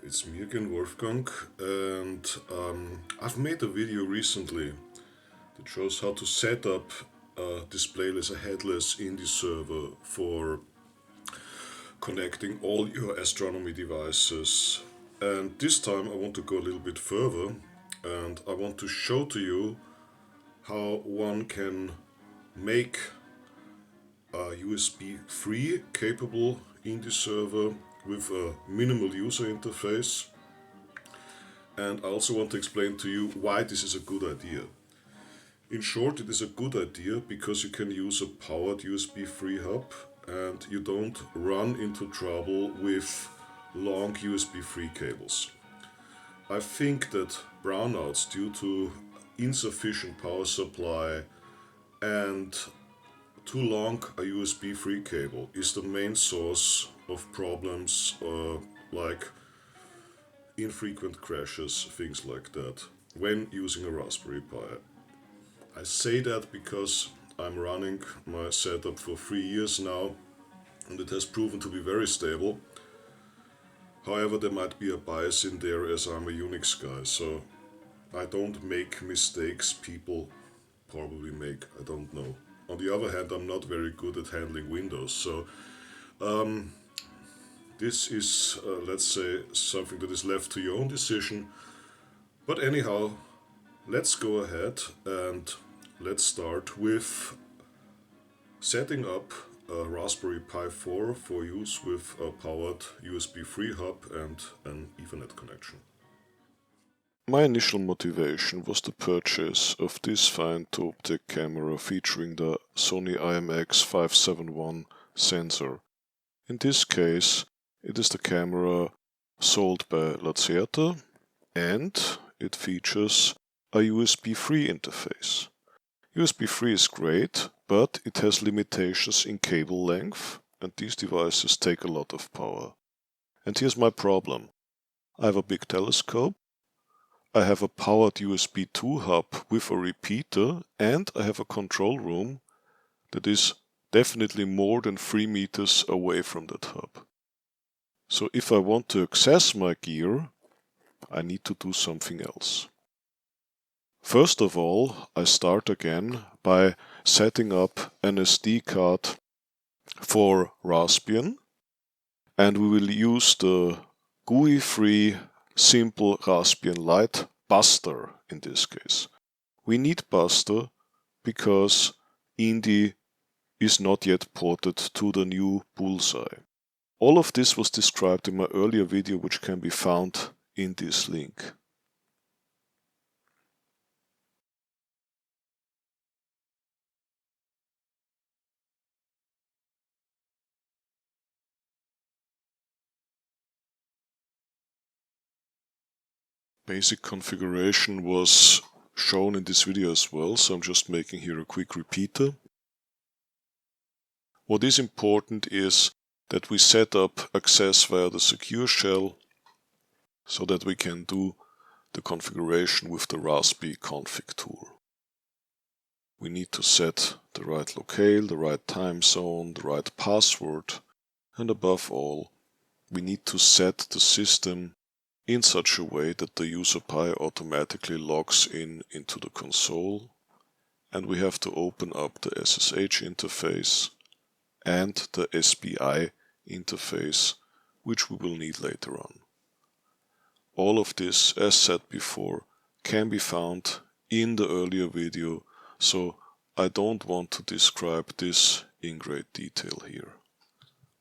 It's me again, Wolfgang, and I've made a video recently that shows how to set up a displayless, a headless INDI server for connecting all your astronomy devices. And this time I want to go a little bit further and I want to show to you how one can make a USB3 capable INDI server with a minimal user interface. And I also want to explain to you why this is a good idea. In short, it is a good idea because you can use a powered USB3 hub and you don't run into trouble with long USB3 cables. I think that brownouts due to insufficient power supply and too long a USB3 cable is the main source of problems like infrequent crashes, things like that, when using a Raspberry Pi. I say that because I'm running my setup for 3 years now and it has proven to be very stable. However, there might be a bias in there as I'm a Unix guy, so I don't make mistakes people probably make, I don't know. On the other hand, I'm not very good at handling Windows, so this is, let's say, something that is left to your own decision. But anyhow, let's go ahead and let's start with setting up a Raspberry Pi 4 for use with a powered USB 3 hub and an Ethernet connection. My initial motivation was the purchase of this fine two-optic camera featuring the Sony IMX571 sensor. In this case, it is the camera sold by Lacerta and it features a USB 3 interface. USB 3 is great, but it has limitations in cable length and these devices take a lot of power. And here's my problem. I have a big telescope, I have a powered USB 2 hub with a repeater, and I have a control room that is definitely more than 3 meters away from that hub. So if I want to access my gear, I need to do something else. First of all, I start again by setting up an SD card for Raspbian, and we will use the GUI-free simple Raspbian Lite Buster in this case. We need Buster because INDI is not yet ported to the new Bullseye. All of this was described in my earlier video, which can be found in this link. Basic configuration was shown in this video as well, so I'm just making here a quick repeater. What is important is that we set up access via the secure shell so that we can do the configuration with the Raspberry config tool. We need to set the right locale, the right time zone, the right password, and above all, we need to set the system in such a way that the user Pi automatically logs into the console, and we have to open up the SSH interface and the SPI interface, which we will need later on. All of this, as said before, can be found in the earlier video, so I don't want to describe this in great detail here.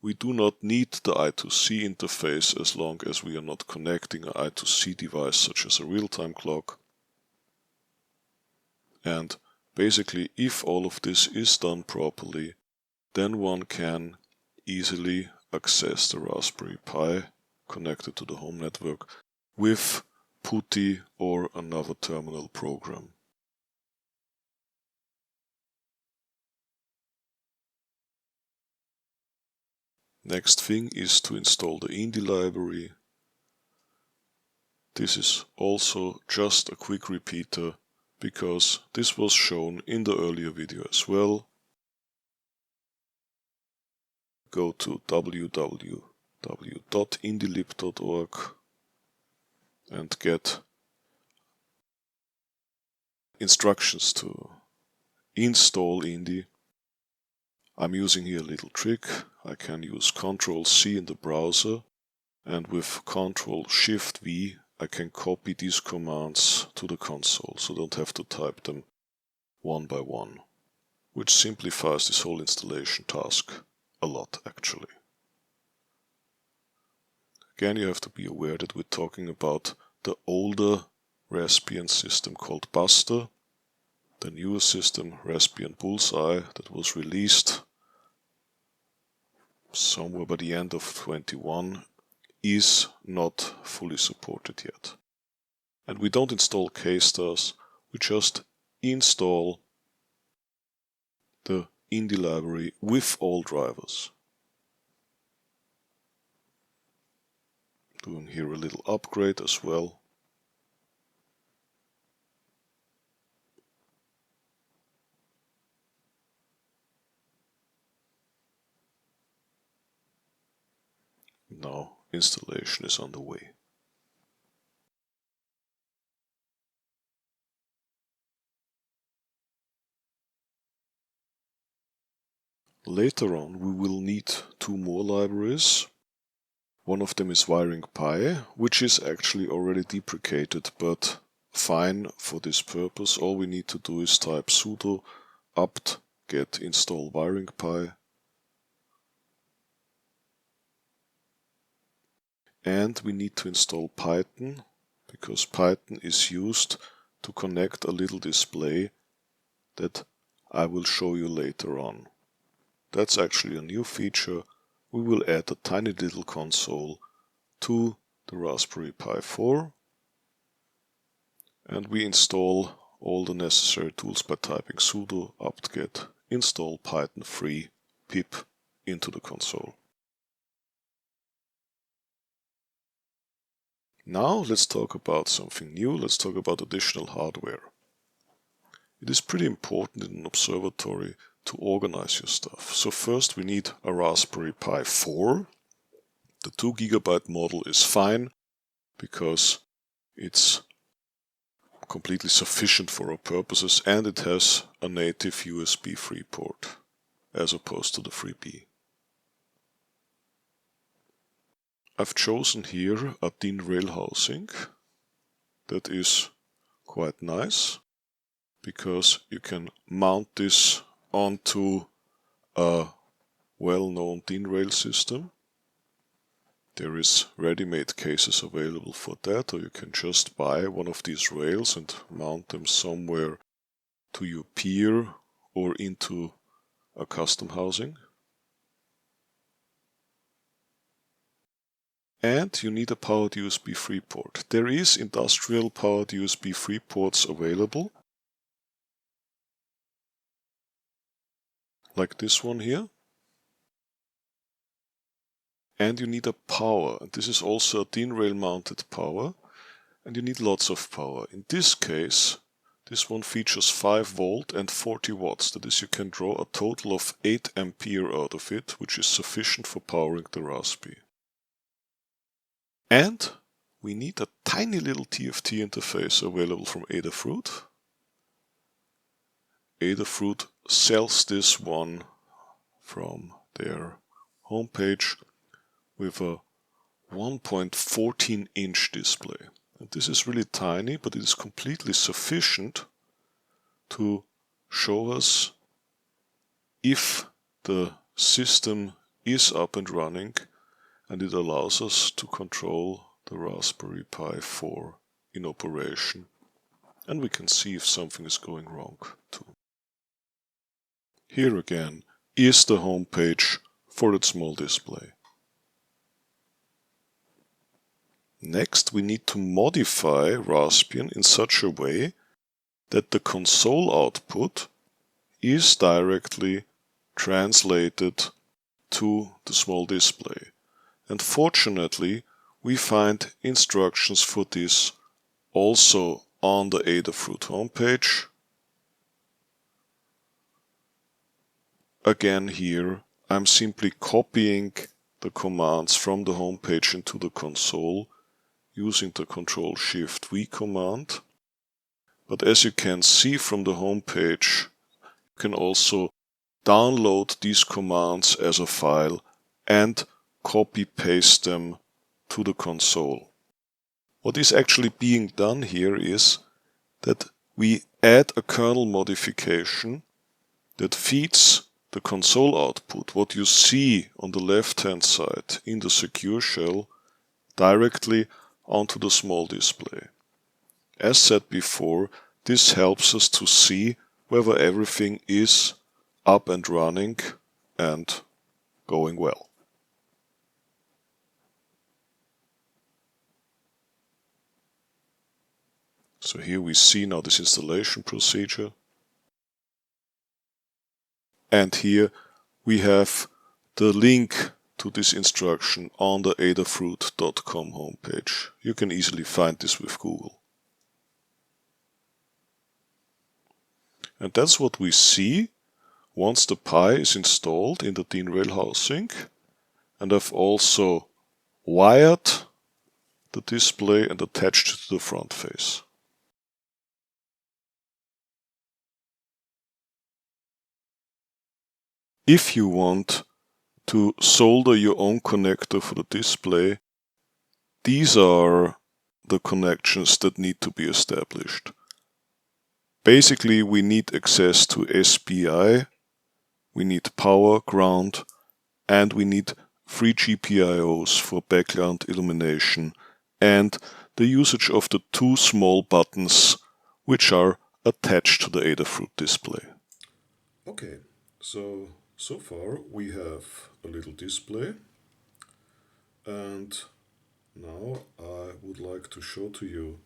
We do not need the I2C interface as long as we are not connecting an I2C device such as a real-time clock. And basically, if all of this is done properly, then one can easily access the Raspberry Pi connected to the home network with PuTTY or another terminal program. Next thing is to install the INDI library. This is also just a quick repeater because this was shown in the earlier video as well. Go to www.indilib.org and get instructions to install INDI, I'm using here a little trick. I can use Ctrl+C in the browser, and with Ctrl+Shift+V I can copy these commands to the console, so I don't have to type them one by one, which simplifies this whole installation task a lot actually. Again, you have to be aware that we're talking about the older Raspbian system called Buster. The newer system, Raspbian Bullseye, that was released somewhere by the end of 21, is not fully supported yet. And we don't install KStars, we just install the INDI library with all drivers. Doing here a little upgrade as well. Now installation is underway. Later on we will need two more libraries. One of them is Wiring Pi, which is actually already deprecated, but fine for this purpose. All we need to do is type sudo apt get install Wiring Pi, and we need to install Python, because Python is used to connect a little display that I will show you later on. That's actually a new feature. We will add a tiny little console to the Raspberry Pi 4, and we install all the necessary tools by typing sudo apt-get install python 3 pip into the console. Now let's talk about something new. Let's talk about additional hardware. It is pretty important in an observatory to organize your stuff. So first we need a Raspberry Pi 4. The 2 GB model is fine because it's completely sufficient for our purposes, and it has a native USB3 port as opposed to the 3B. I've chosen here a DIN rail housing that is quite nice, because you can mount this onto a well-known DIN rail system. There is ready-made cases available for that, or you can just buy one of these rails and mount them somewhere to your pier or into a custom housing. And you need a powered USB 3 port. There is industrial powered USB 3 ports available, like this one here. And you need a power, and this is also a DIN rail mounted power, and you need lots of power. In this case, this one features 5 volt and 40 watts, that is, you can draw a total of 8 ampere out of it, which is sufficient for powering the Raspberry. And we need a tiny little TFT interface available from Adafruit. Adafruit sells this one from their homepage with a 1.14 inch display. And this is really tiny, but it is completely sufficient to show us if the system is up and running, and it allows us to control the Raspberry Pi 4 in operation, and we can see if something is going wrong too. Here again is the home page for that small display. Next, we need to modify Raspbian in such a way that the console output is directly translated to the small display. And fortunately, we find instructions for this also on the Adafruit homepage. Again here, I'm simply copying the commands from the homepage into the console using the Ctrl-Shift-V command. But as you can see from the home page, you can also download these commands as a file and copy-paste them to the console. What is actually being done here is that we add a kernel modification that feeds the console output, what you see on the left-hand side in the secure shell, directly onto the small display. As said before, this helps us to see whether everything is up and running and going well. So here we see now this installation procedure. And here we have the link to this instruction on the adafruit.com homepage. You can easily find this with Google. And that's what we see once the Pi is installed in the DIN rail housing. And I've also wired the display and attached it to the front face. If you want to solder your own connector for the display, these are the connections that need to be established. Basically, we need access to SPI, we need power, ground, and we need 3 GPIOs for background illumination and the usage of the 2 small buttons which are attached to the Adafruit display. Okay, so far we have a little display, and now I would like to show to you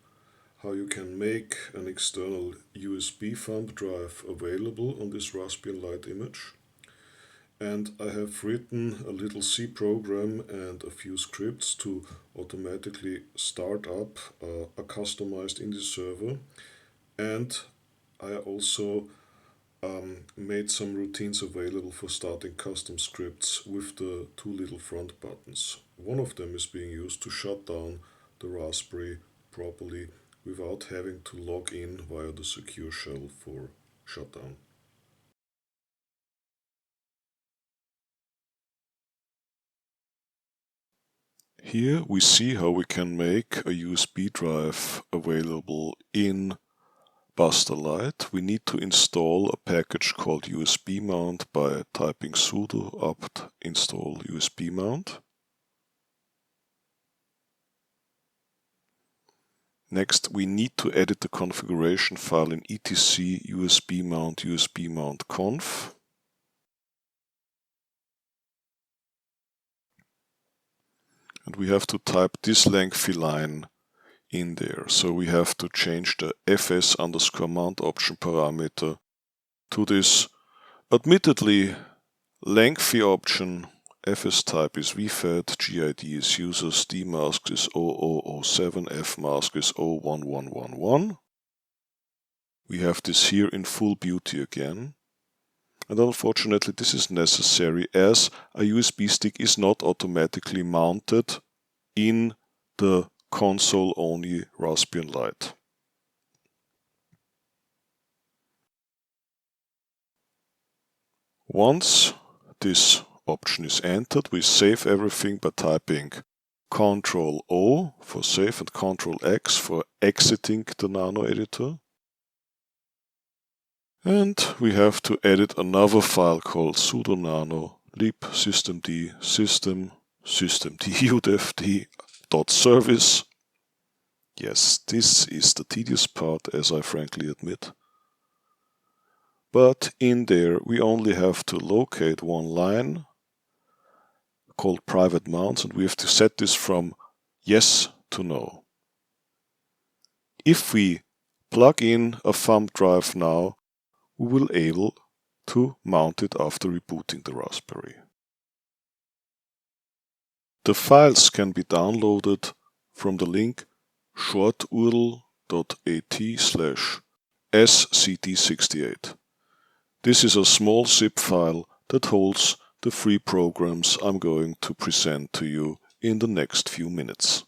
how you can make an external USB thumb drive available on this Raspbian Lite image. And I have written a little C program and a few scripts to automatically start up a customized INDI server. And I also made some routines available for starting custom scripts with the 2 little front buttons. One of them is being used to shut down the Raspberry properly without having to log in via the secure shell for shutdown. Here we see how we can make a USB drive available in Buster Lite. We need to install a package called USB mount by typing sudo apt install USB mount. Next, we need to edit the configuration file in etc USB mount conf. And we have to type this lengthy line in there. So we have to change the fs_mount option parameter to this admittedly lengthy option. Fs type is vfet, GID is users, dmask is 0007, fmask is 01111. We have this here in full beauty again. And unfortunately this is necessary as a USB stick is not automatically mounted in the console-only Raspbian Lite. Once this option is entered, we save everything by typing Ctrl-O for save and Ctrl-X for exiting the Nano editor. And we have to edit another file called sudo nano lib systemd udfd.service. Yes, this is the tedious part, as I frankly admit. But in there we only have to locate one line called private mounts, and we have to set this from yes to no. If we plug in a thumb drive now, we will be able to mount it after rebooting the Raspberry. The files can be downloaded from the link shorturl.at/scd68. This is a small zip file that holds the 3 programs I'm going to present to you in the next few minutes.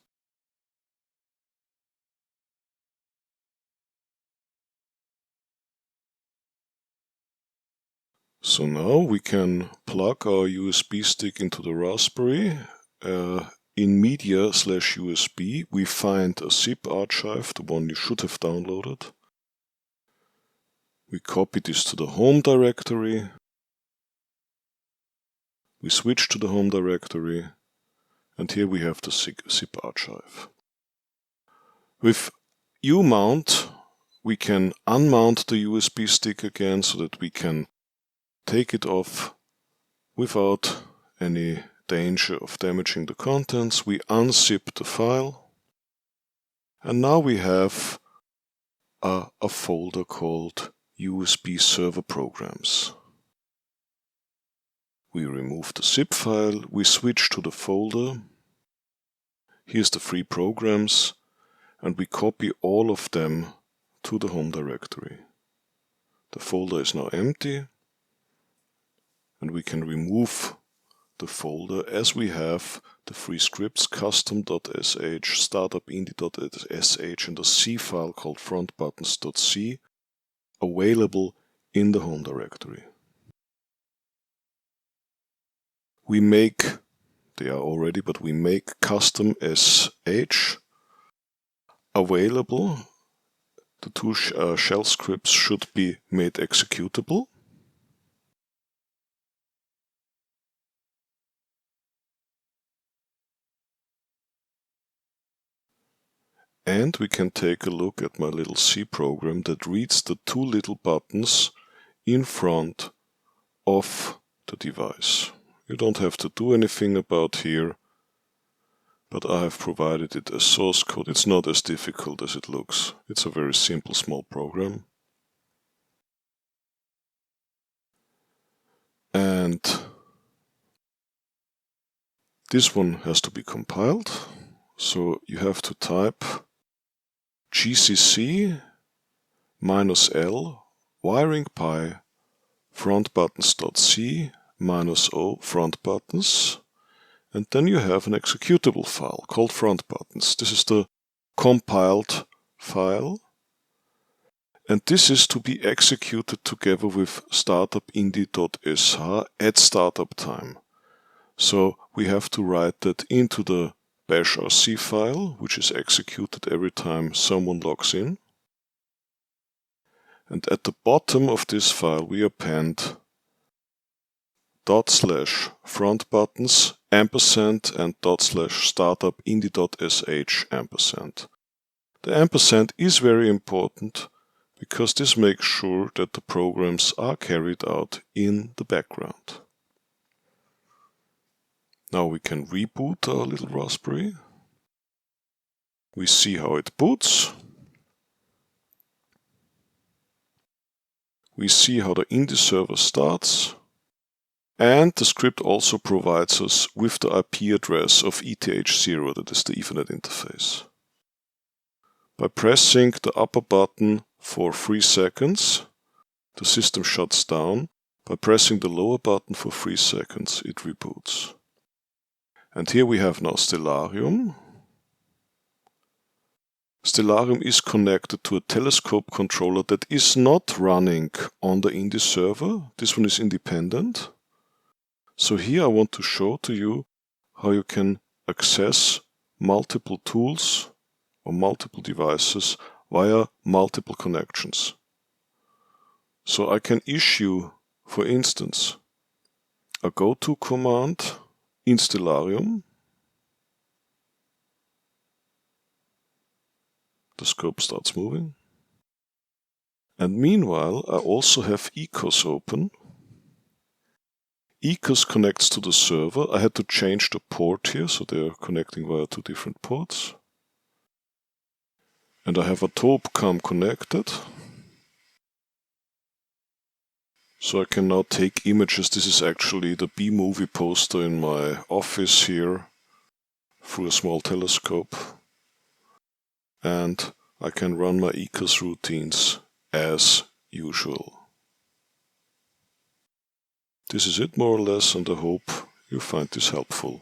So now we can plug our USB stick into the Raspberry. In media/USB we find a zip archive, the one you should have downloaded. We copy this to the home directory. We switch to the home directory, and here we have the zip archive. With U-mount we can unmount the USB stick again so that we can take it off without any danger of damaging the contents. We unzip the file, and now we have a folder called USB server programs. We remove the zip file, we switch to the folder. Here's the free programs, and we copy all of them to the home directory. The folder is now empty, and we can remove the folder as we have the free scripts custom.sh, startup.indi.sh, and a C file called frontbuttons.c available in the home directory. We make, they are already, but we make custom sh available. The two shell scripts should be made executable. And we can take a look at my little C program that reads the two little buttons in front of the device. You don't have to do anything about here, but I have provided it as source code. It's not as difficult as it looks. It's a very simple small program. And this one has to be compiled. So you have to type gcc -l wiring pi frontbuttons.c -o frontbuttons, and then you have an executable file called frontbuttons. This is the compiled file, and this is to be executed together with startup.indi.sh at startup time. So we have to write that into the bashrc file, which is executed every time someone logs in. And at the bottom of this file we append /frontbuttons ampersand and /startup.indi.sh ampersand. The ampersand is very important because this makes sure that the programs are carried out in the background. Now we can reboot our little Raspberry. We see how it boots. We see how the INDI server starts. And the script also provides us with the IP address of ETH0, that is the Ethernet interface. By pressing the upper button for 3 seconds, the system shuts down. By pressing the lower button for 3 seconds, it reboots. And here we have now Stellarium. Stellarium is connected to a telescope controller that is not running on the INDI server. This one is independent. So here I want to show to you how you can access multiple tools or multiple devices via multiple connections. So I can issue, for instance, a goto command in Stellarium. The scope starts moving. And meanwhile, I also have ECOS open. ECOS connects to the server. I had to change the port here, so they are connecting via 2 different ports. And I have a TOPCam connected. So I can now take images. This is actually the B-movie poster in my office here through a small telescope. And I can run my ECOS routines as usual. This is it more or less, and I hope you find this helpful.